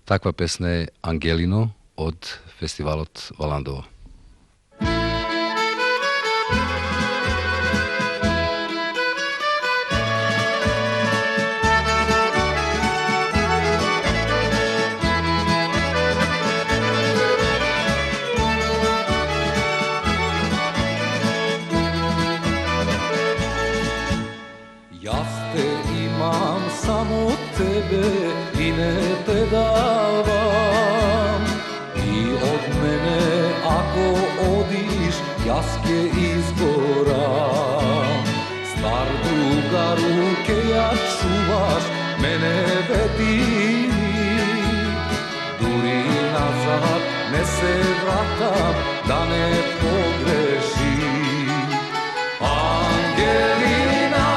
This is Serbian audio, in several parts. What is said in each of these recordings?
Takva pesna je Angelino od festivalot Valandovo. Samo tebe i ne te davam, i od mene ako odiš jaske izgoram. Star druga ruke ja čuvaš, mene vedini, duri nazad ne se vratam da ne pogrešim. Angelina,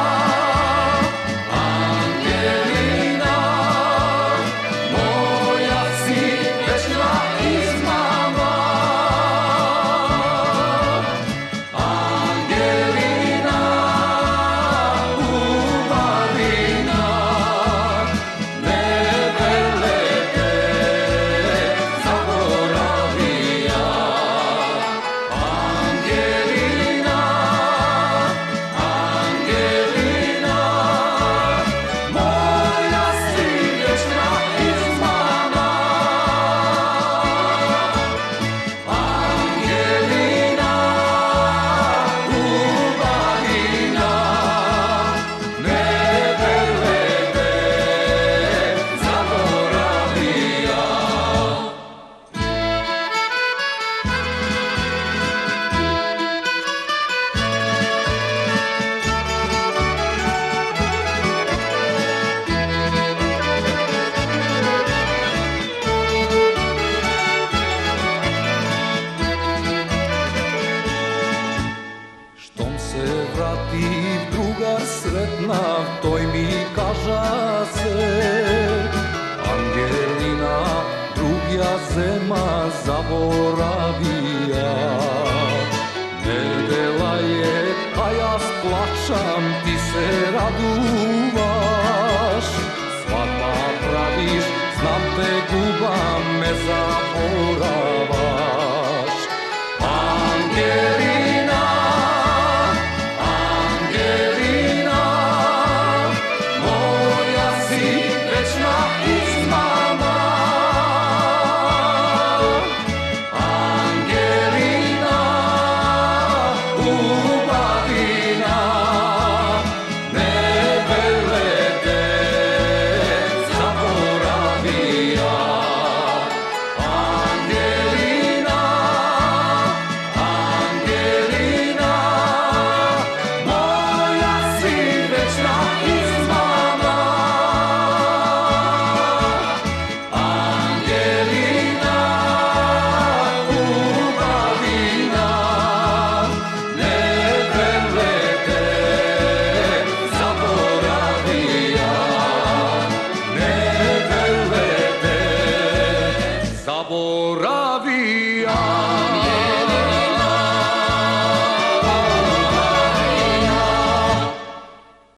toj mi kaža se, Angelina, drugja zema zaboravija. Nedela je, a ja splačam, ti se raduvaš. Svadba praviš, znam te gubam, me zaboravljaš.